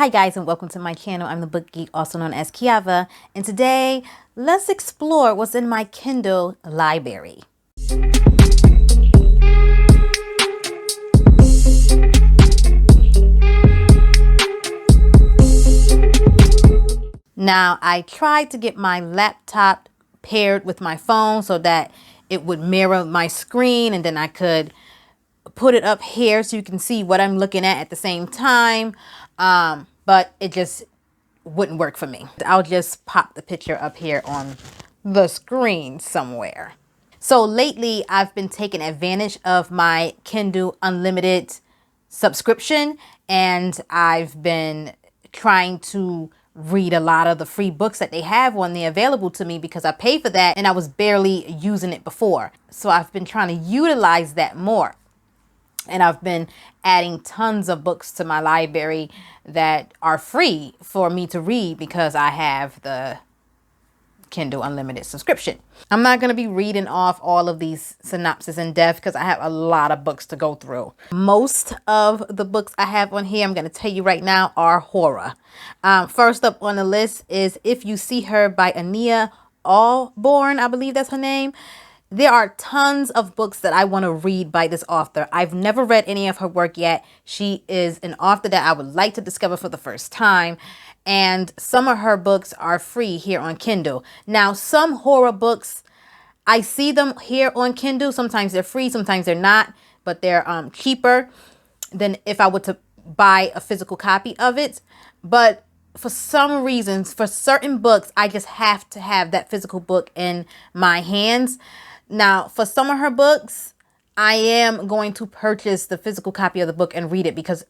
Hi guys, and welcome to my channel. I'm the Book Geek, also known as Kiava, and today let's explore what's in my Kindle library. Now, I tried to get my laptop paired with my phone so that it would mirror my screen, and then I could put it up here so you can see what I'm looking at the same time, but it just wouldn't work for me. I'll just pop the picture up here on the screen somewhere. So lately I've been taking advantage of my Kindle Unlimited subscription, and I've been trying to read a lot of the free books that they have on there available to me because I pay for that and I was barely using it before. So I've been trying to utilize that more. And I've been adding tons of books to my library that are free for me to read because I have the Kindle Unlimited subscription. I'm not going to be reading off all of these synopses in depth because I have a lot of books to go through. Most of the books I have on here, I'm going to tell you right now, are horror. First up on the list is If You See Her by Ania Allborn. I believe that's her name. There are tons of books that I want to read by this author. I've never read any of her work yet. She is an author that I would like to discover for the first time. And some of her books are free here on Kindle. Now, some horror books, I see them here on Kindle. Sometimes they're free, sometimes they're not, but they're cheaper than if I were to buy a physical copy of it. But for some reasons, for certain books, I just have to have that physical book in my hands. Now, for some of her books, I am going to purchase the physical copy of the book and read it because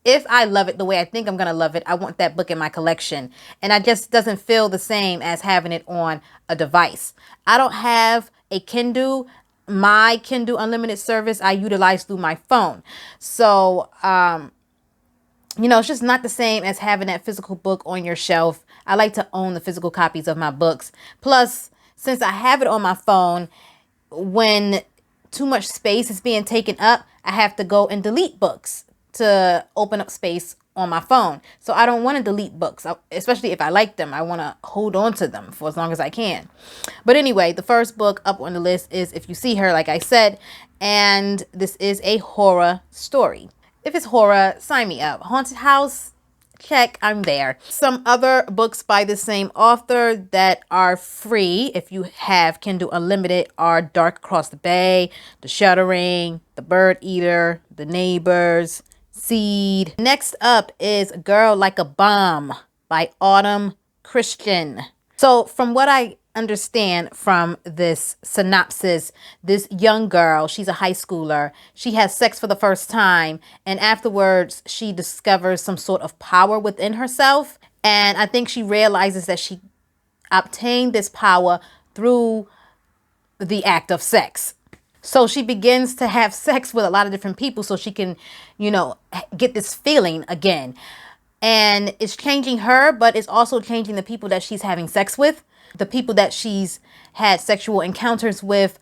if I love it the way I think I'm going to love it, I want that book in my collection. And it just doesn't feel the same as having it on a device. I don't have a Kindle. My Kindle Unlimited service I utilize through my phone. So, it's just not the same as having that physical book on your shelf. I like to own the physical copies of my books. Plus, since I have it on my phone, when too much space is being taken up, I have to go and delete books to open up space on my phone. So I don't want to delete books, especially if I like them. I want to hold on to them for as long as I can. But anyway, the first book up on the list is If You See Her, like I said, and this is a horror story. If it's horror, sign me up. Haunted house, check, I'm there. Some other books by the same author that are free if you have Kindle Unlimited are Dark Across the Bay, The Shuddering, The Bird Eater, The Neighbors, Seed. Next up is Girl Like a Bomb by Autumn Christian. So from what I understand from this synopsis, this young girl, she's a high schooler, she has sex for the first time, and afterwards she discovers some sort of power within herself, and I think she realizes that she obtained this power through the act of sex. So she begins to have sex with a lot of different people so she can, get this feeling again. And it's changing her, but it's also changing the people that she's having sex with. The people that she's had sexual encounters with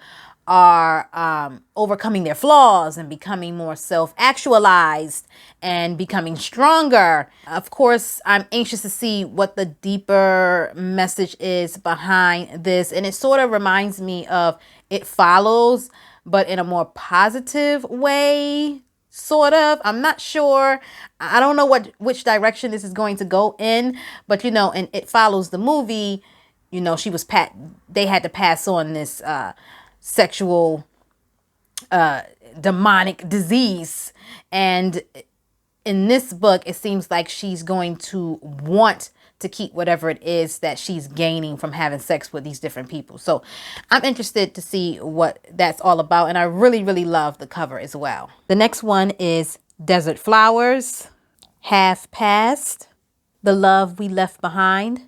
are overcoming their flaws and becoming more self-actualized and becoming stronger. Of course, I'm anxious to see what the deeper message is behind this. And it sort of reminds me of It Follows, but in a more positive way. Sort of. I'm not sure. I don't know which direction this is going to go in, but and It Follows the movie, she was they had to pass on this sexual demonic disease, and in this book it seems like she's going to want to keep whatever it is that she's gaining from having sex with these different people. So I'm interested to see what that's all about, and I really, really love the cover as well. The next one is Desert Flowers, Half Past, The Love We Left Behind,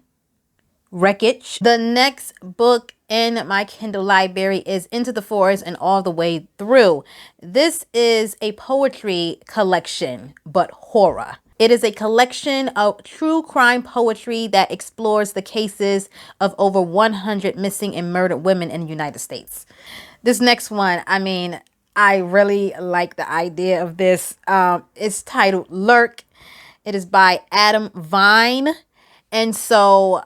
Wreckage. The next book in my Kindle library is Into the Forest and All the Way Through. This is a poetry collection, but horror. It is a collection of true crime poetry that explores the cases of over 100 missing and murdered women in the United States. This next one, I really like the idea of this. It's titled Lurk. It is by Adam Vine. And so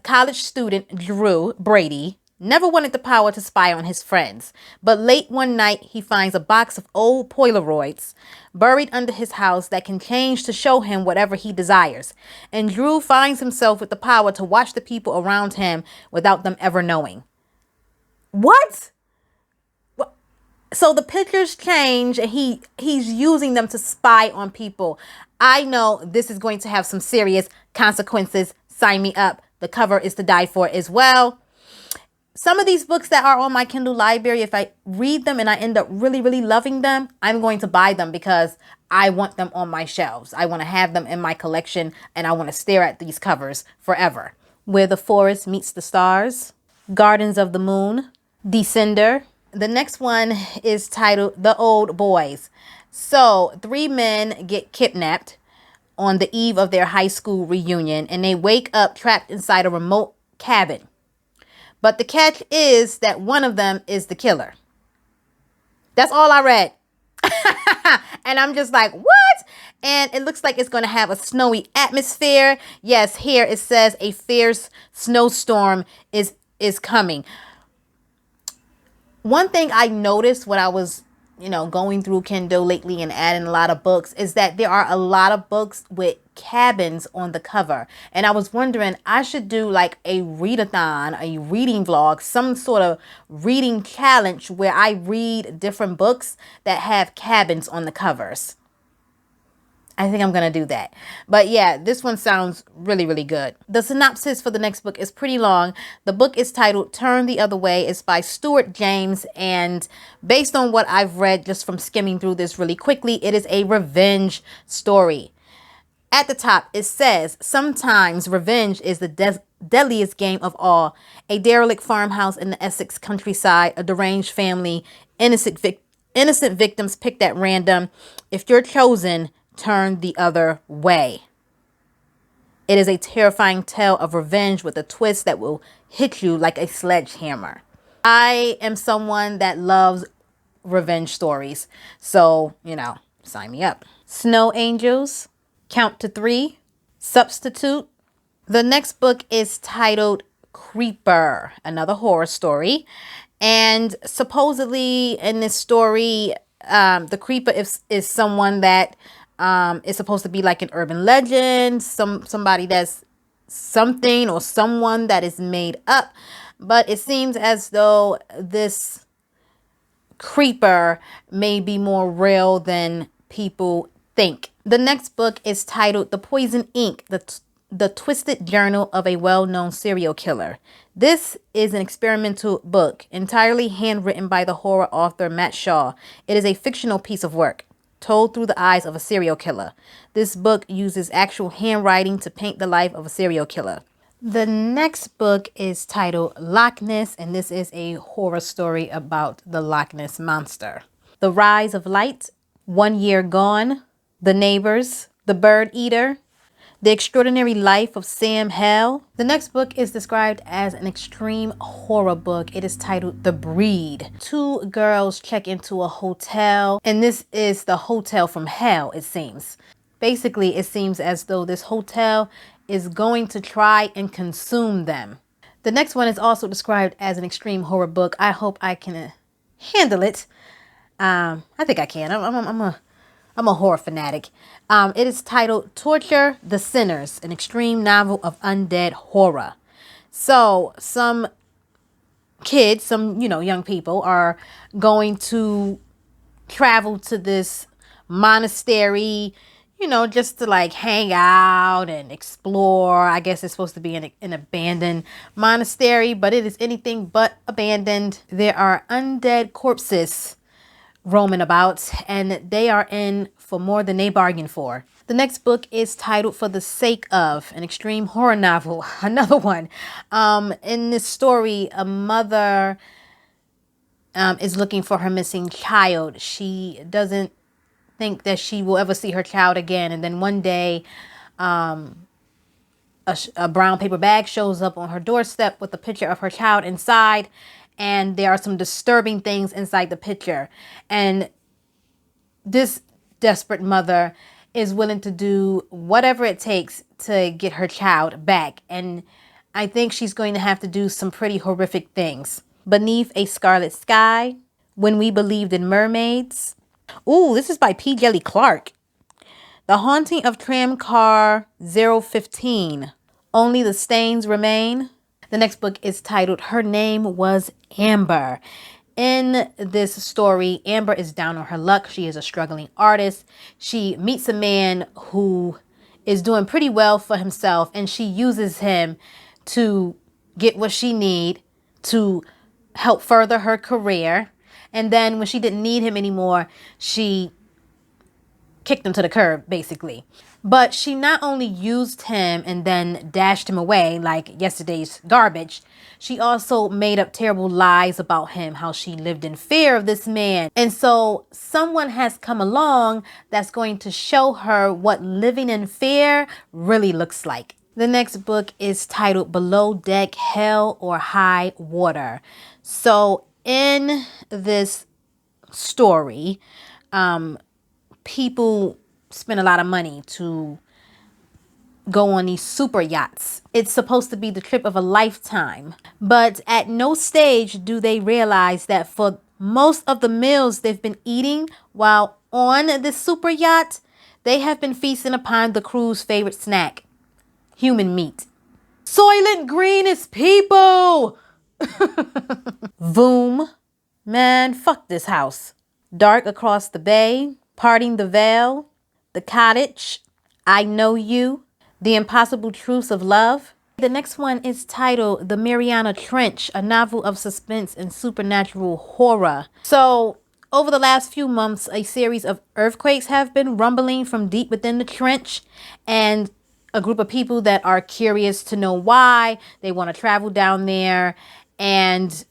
college student Drew Brady never wanted the power to spy on his friends. But late one night, he finds a box of old Polaroids buried under his house that can change to show him whatever he desires. And Drew finds himself with the power to watch the people around him without them ever knowing. What? So the pictures change and he's using them to spy on people. I know this is going to have some serious consequences. Sign me up. The cover is to die for as well. Some of these books that are on my Kindle library, if I read them and I end up really, really loving them, I'm going to buy them because I want them on my shelves. I want to have them in my collection and I want to stare at these covers forever. Where the Forest Meets the Stars, Gardens of the Moon, Descender. The next one is titled The Old Boys. So 3 men get kidnapped on the eve of their high school reunion and they wake up trapped inside a remote cabin. But the catch is that one of them is the killer. That's all I read. And I'm just like, what? And it looks like it's going to have a snowy atmosphere. Yes, here it says a fierce snowstorm is coming. One thing I noticed when I was, going through Kindle lately and adding a lot of books is that there are a lot of books with cabins on the cover. And I was wondering, I should do like a readathon, a reading vlog, some sort of reading challenge where I read different books that have cabins on the covers. I think I'm going to do that. But yeah, this one sounds really, really good. The synopsis for the next book is pretty long. The book is titled Turn the Other Way. It's by Stuart James. And based on what I've read just from skimming through this really quickly, it is a revenge story. At the top, it says, sometimes revenge is the deadliest game of all. A derelict farmhouse in the Essex countryside, a deranged family, innocent victims picked at random. If you're chosen, turn the other way. It is a terrifying tale of revenge with a twist that will hit you like a sledgehammer. I am someone that loves revenge stories. So, sign me up. Snow Angels, Count to 3, Substitute. The next book is titled Creeper, another horror story. And supposedly in this story, the creeper is someone that is supposed to be like an urban legend, somebody that's something or someone that is made up. But it seems as though this creeper may be more real than people think. The next book is titled The Poison Ink, the Twisted Journal of a Well-Known Serial Killer. This is an experimental book entirely handwritten by the horror author Matt Shaw. It is a fictional piece of work told through the eyes of a serial killer. This book uses actual handwriting to paint the life of a serial killer. The next book is titled Loch Ness, and this is a horror story about the Loch Ness Monster. The Rise of Light, 1 Year Gone, The Neighbors, The Bird Eater, The Extraordinary Life of Sam Hell. The next book is described as an extreme horror book. It is titled The Breed. 2 girls check into a hotel, and this is the hotel from hell, it seems. Basically, it seems as though this hotel is going to try and consume them. The next one is also described as an extreme horror book. I hope I can handle it. I think I can. I'm a horror fanatic. It is titled Torture the Sinners, an extreme novel of undead horror. So some kids, some, young people are going to travel to this monastery, just to like hang out and explore. I guess it's supposed to be an abandoned monastery, but it is anything but abandoned. There are undead corpses roaming about, and they are in for more than they bargained for. The next book is titled For the Sake of, an extreme horror novel, another one. In this story, a mother is looking for her missing child. She doesn't think that she will ever see her child again, and then one day a brown paper bag shows up on her doorstep with a picture of her child inside. And there are some disturbing things inside the picture. And this desperate mother is willing to do whatever it takes to get her child back. And I think she's going to have to do some pretty horrific things. Beneath a Scarlet Sky, When We Believed in Mermaids. Ooh, this is by P. Djeli Clark. The Haunting of Tramcar 015. Only the Stains Remain. The next book is titled Her Name Was Amber. In this story, Amber is down on her luck. She is a struggling artist. She meets a man who is doing pretty well for himself, and she uses him to get what she needs to help further her career. And then when she didn't need him anymore, she kicked him to the curb, basically. But she not only used him and then dashed him away like yesterday's garbage, she also made up terrible lies about him, how she lived in fear of this man. And so someone has come along that's going to show her what living in fear really looks like. The next book is titled Below Deck, Hell or High Water. So in this story, people spend a lot of money to go on these super yachts. It's supposed to be the trip of a lifetime. But at no stage do they realize that for most of the meals they've been eating while on this super yacht, they have been feasting upon the crew's favorite snack, human meat. Soylent Green is people! Voom. Man, fuck this house. Dark Across the Bay, Parting the Veil, The Cottage, I Know You, The Impossible Truths of Love. The next one is titled The Mariana Trench, a novel of suspense and supernatural horror. So, over the last few months, a series of earthquakes have been rumbling from deep within the trench, and a group of people that are curious to know why, they want to travel down there, and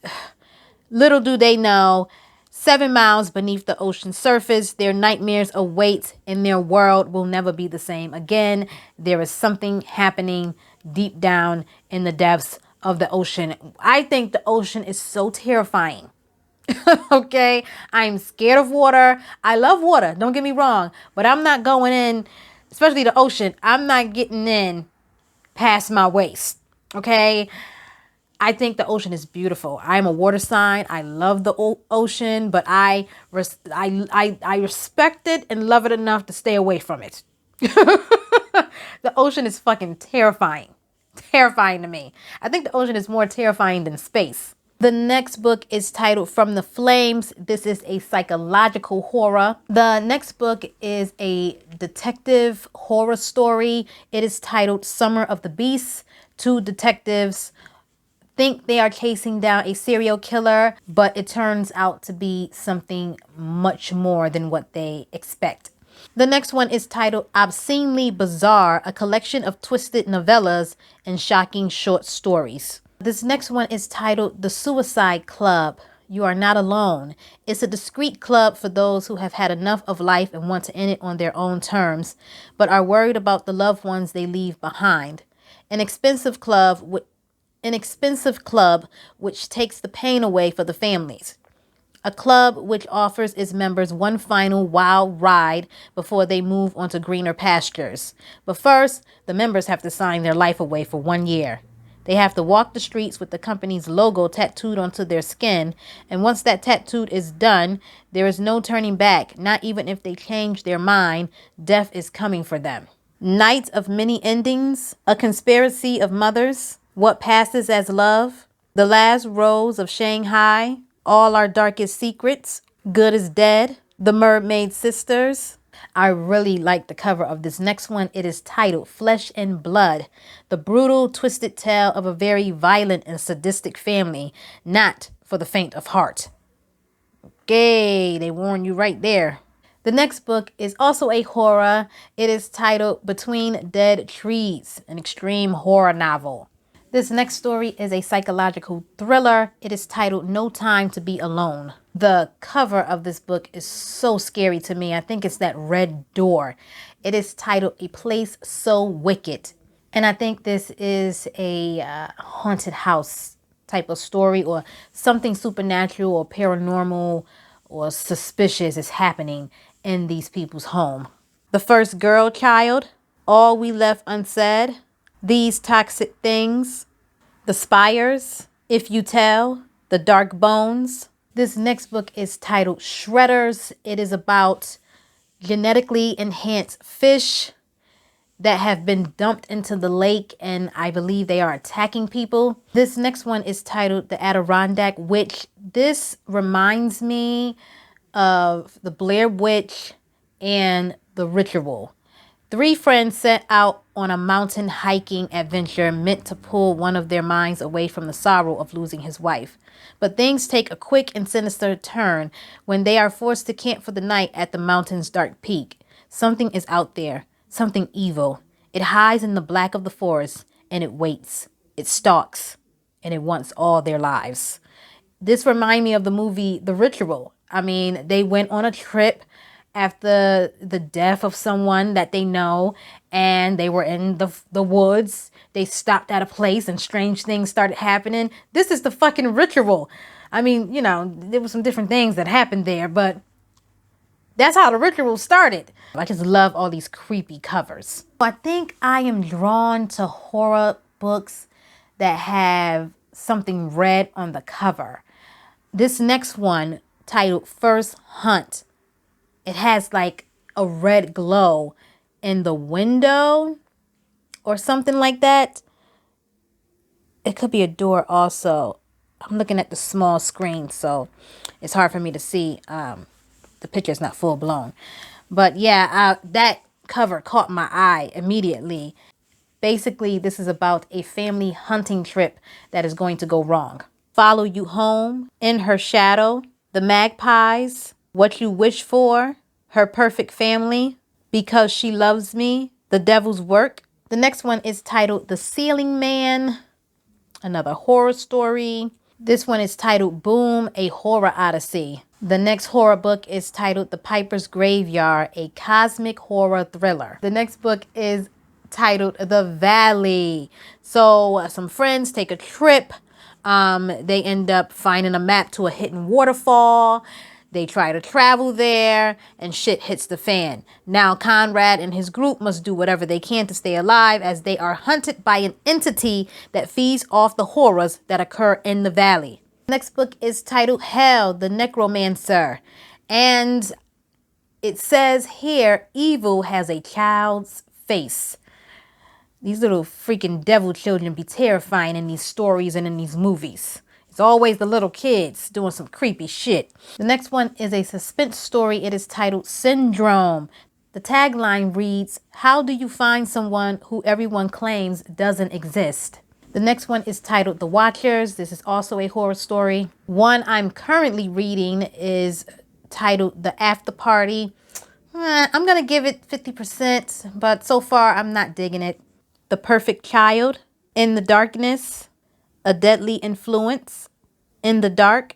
little do they know, 7 miles beneath the ocean surface, their nightmares await and their world will never be the same again. There is something happening deep down in the depths of the ocean. I think the ocean is so terrifying. Okay, I'm scared of water. I love water, don't get me wrong, but I'm not going in, especially the ocean. I'm not getting in past my waist. Okay, I think the ocean is beautiful. I'm a water sign. I love the ocean, but I respect it and love it enough to stay away from it. The ocean is fucking terrifying. Terrifying to me. I think the ocean is more terrifying than space. The next book is titled From the Flames. This is a psychological horror. The next book is a detective horror story. It is titled Summer of the Beasts. Two detectives think they are chasing down a serial killer, but it turns out to be something much more than what they expect. The next one is titled Obscenely Bizarre, a collection of twisted novellas and shocking short stories. This next one is titled The Suicide Club. You Are Not Alone. It's a discreet club for those who have had enough of life and want to end it on their own terms, but are worried about the loved ones they leave behind. An expensive club which takes the pain away for the families. A club which offers its members one final wild ride before they move onto greener pastures. But first, the members have to sign their life away for 1 year. They have to walk the streets with the company's logo tattooed onto their skin, and once that tattoo is done, there is no turning back. Not even if they change their mind, death is coming for them. Night of Many Endings, A Conspiracy of Mothers, What Passes as Love, The Last Rose of Shanghai, All Our Darkest Secrets, Good is Dead, The Mermaid Sisters. I really like the cover of this next one. It is titled Flesh and Blood, the brutal, twisted tale of a very violent and sadistic family, not for the faint of heart. Okay, they warn you right there. The next book is also a horror. It is titled Between Dead Trees, an extreme horror novel. This next story is a psychological thriller. It is titled No Time to Be Alone. The cover of this book is so scary to me. I think it's that red door. It is titled A Place So Wicked. And I think this is a haunted house type of story, or something supernatural or paranormal or suspicious is happening in these people's home. The First Girl Child, All We Left Unsaid, These Toxic Things, The Spires, If You Tell, The Dark Bones. This next book is titled Shredders. It is about genetically enhanced fish that have been dumped into the lake, and I believe they are attacking people. This next one is titled The Adirondack Witch. This reminds me of the Blair Witch and The Ritual. 3 friends set out on a mountain hiking adventure meant to pull one of their minds away from the sorrow of losing his wife. But things take a quick and sinister turn when they are forced to camp for the night at the mountain's dark peak. Something is out there, something evil. It hides in the black of the forest, and it waits. It stalks, and it wants all their lives. This reminds me of the movie The Ritual. I mean, they went on a trip after the death of someone that they know, and they were in the woods. They stopped at a place and strange things started happening. This is the fucking Ritual. I mean, you know, there were some different things that happened there, but that's how The Ritual started. I just love all these creepy covers. I think I am drawn to horror books that have something red on the cover. This next one, titled First Hunt, it has like a red glow in the window or something like that. It could be a door also. I'm looking at the small screen, so it's hard for me to see. The picture is not full blown. But yeah, that cover caught my eye immediately. Basically, this is about a family hunting trip that is going to go wrong. Follow You Home, In Her Shadow, The Magpies, What You Wish For, Her Perfect Family, Because She Loves Me, The Devil's Work. The next one is titled The Ceiling Man, another horror story. This one is titled Boom, A Horror Odyssey. The next horror book is titled The Piper's Graveyard, a cosmic horror thriller. The next book is titled The Valley. So some friends take a trip. They end up finding a map to a hidden waterfall. They try to travel there and shit hits the fan. Now Conrad and his group must do whatever they can to stay alive as they are hunted by an entity that feeds off the horrors that occur in the valley. Next book is titled Hell, the Necromancer. And it says here, evil has a child's face. These little freaking devil children be terrifying in these stories and in these movies. It's always the little kids doing some creepy shit. The next one is a suspense story. It is titled Syndrome. The tagline reads, how do you find someone who everyone claims doesn't exist? The next one is titled The Watchers. This is also a horror story. One I'm currently reading is titled The After Party. I'm going to give it 50%, but so far I'm not digging it. The Perfect Child, In the Darkness, A Deadly Influence, In the Dark,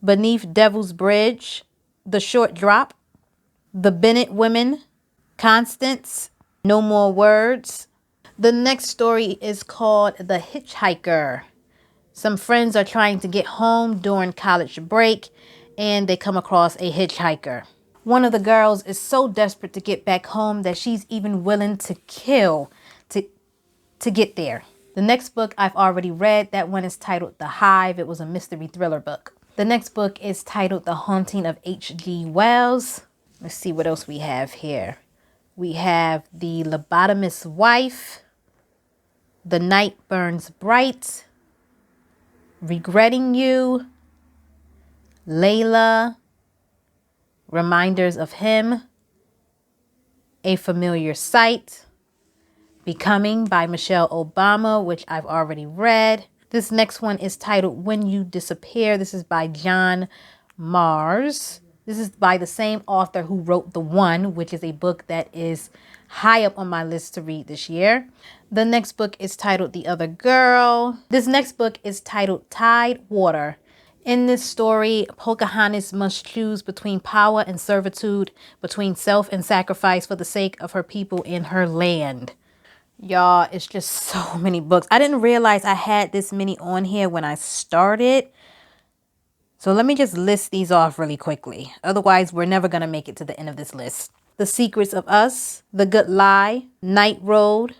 Beneath Devil's Bridge, The Short Drop, The Bennett Women, Constance, No More Words. The next story is called The Hitchhiker. Some friends are trying to get home during college break and they come across a hitchhiker. One of the girls is so desperate to get back home that she's even willing to kill to get there. The next book I've already read. That one is titled The Hive. It was a mystery thriller book. The next book is titled The Haunting of H.G. Wells. Let's see what else we have here. We have The Lobotomist's Wife, The Night Burns Bright, Regretting You, Layla, Reminders of Him, A Familiar Sight, Becoming by Michelle Obama, which I've already read. This next one is titled When You Disappear. This is by John Mars. This is by the same author who wrote The One, which is a book that is high up on my list to read this year. The next book is titled The Other Girl. This next book is titled Tide Water. In this story, Pocahontas must choose between power and servitude, between self and sacrifice for the sake of her people and her land. Y'all, it's just so many books. I didn't realize I had this many on here when I started. So let me just list these off really quickly. Otherwise, we're never going to make it to the end of this list. The Secrets of Us, The Good Lie, Night Road,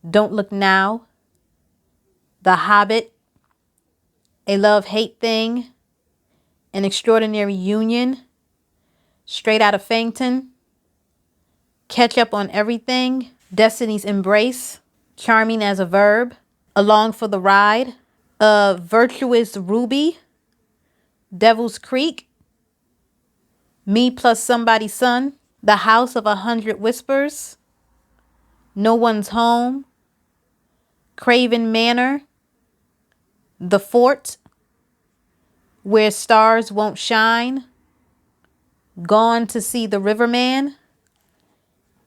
Don't Look Now, The Hobbit, A Love-Hate Thing, An Extraordinary Union, Straight Outta Fainton, Catch Up on Everything, Destiny's Embrace, Charming as a Verb, Along for the Ride, A Virtuous Ruby, Devil's Creek, Me Plus Somebody's Son, The House of 100 Whispers, No One's Home, Craven Manor, The Fort, Where Stars Won't Shine, Gone to See the Riverman,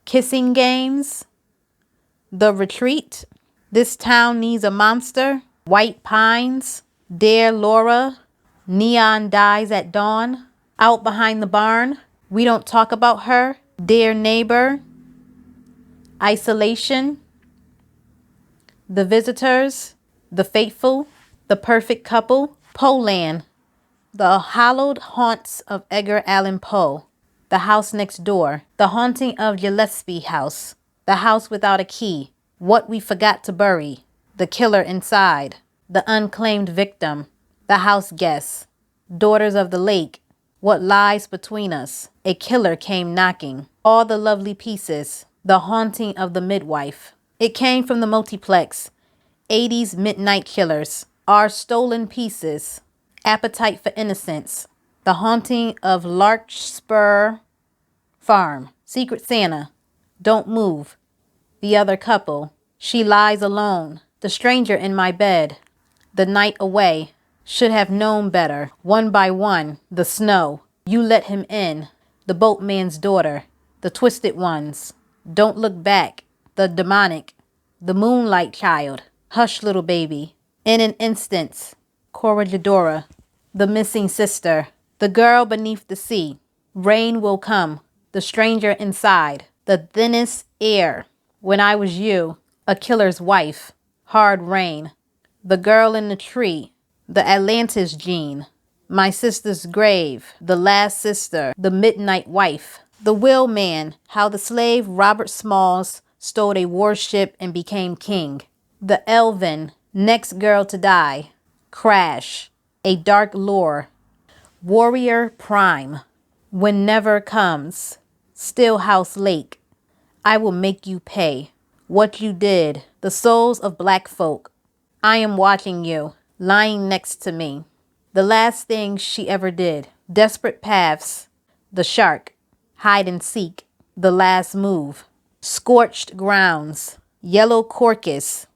Kissing Games, The Retreat, This Town Needs a Monster, White Pines, Dear Laura, Neon Dies at Dawn, Out Behind the Barn, We Don't Talk About Her, Dear Neighbor, Isolation, The Visitors, The Faithful, The Perfect Couple, Poeland, The Hallowed Haunts of Edgar Allan Poe, The House Next Door, The Haunting of Gillespie House, The House Without a Key, What We Forgot to Bury, The Killer Inside, The Unclaimed Victim, The House Guest, Daughters of the Lake, What Lies Between Us, A Killer Came Knocking, All the Lovely Pieces, The Haunting of the Midwife. It Came from the Multiplex, 80s Midnight Killers, Our Stolen Pieces, Appetite for Innocence, The Haunting of Larkspur Farm, Secret Santa, Don't Move, The Other Couple, She Lies Alone, The Stranger in My Bed, The Night Away, Should Have Known Better, One by One, The Snow, You Let Him In, The Boatman's Daughter, The Twisted Ones, Don't Look Back, The Demonic, The Moonlight Child, Hush Little Baby, In an Instance, Corregidora, The Missing Sister, The Girl Beneath the Sea, Rain Will Come, The Stranger Inside, The Thinnest Air, When I Was You, A Killer's Wife, Hard Rain, The Girl in the Tree, The Atlantis Gene, My Sister's Grave, The Last Sister, The Midnight Wife, The Whaleman, How the Slave Robert Smalls Stole a Warship and Became King, The Elven, Next Girl to Die, Crash, A Dark Lore, Warrior Prime, When Never Comes, Stillhouse Lake, I Will Make You Pay, What You Did, The Souls of Black Folk, I Am Watching You, Lying Next to Me, The Last Thing She Ever Did, Desperate Paths, The Shark, Hide and Seek, The Last Move, Scorched Grounds, Yellow Crocus,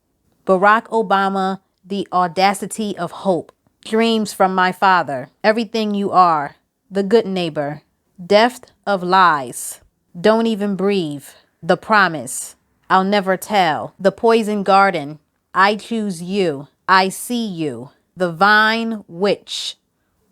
Barack Obama, The Audacity of Hope, Dreams from My Father, Everything You Are, The Good Neighbor, Depth of Lies, Don't Even Breathe, The Promise, I'll Never Tell, The Poison Garden, I Choose You, I See You, The Vine Witch,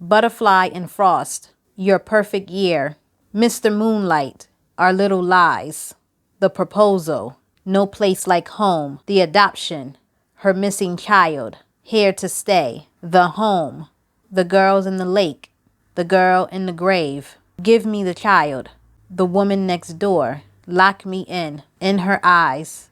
Butterfly and Frost, Your Perfect Year, Mr. Moonlight, Our Little Lies, The Proposal, No Place Like Home, The Adoption, Her Missing Child, Here to Stay, The Home, The Girls in the Lake, The Girl in the Grave, Give Me the Child, The Woman Next Door, Lock Me In Her Eyes,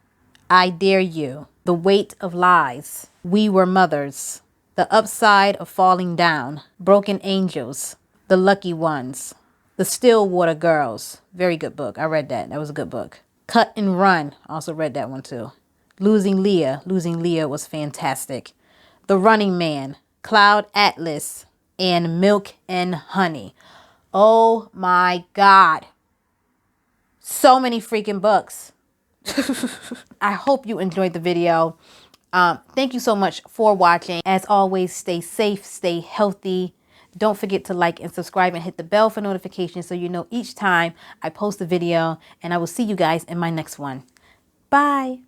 I Dare You, The Weight of Lies, We Were Mothers, The Upside of Falling Down, Broken Angels, The Lucky Ones, The Stillwater Girls, very good book. I read that. That was a good book. Cut and Run, also read that one too. Losing Leah was fantastic. The Running Man, Cloud Atlas, and Milk and Honey. Oh my God. So many freaking books. I hope you enjoyed the video. Thank you so much for watching. As always, stay safe, stay healthy. Don't forget to like and subscribe and hit the bell for notifications so you know each time I post a video. And I will see you guys in my next one. Bye.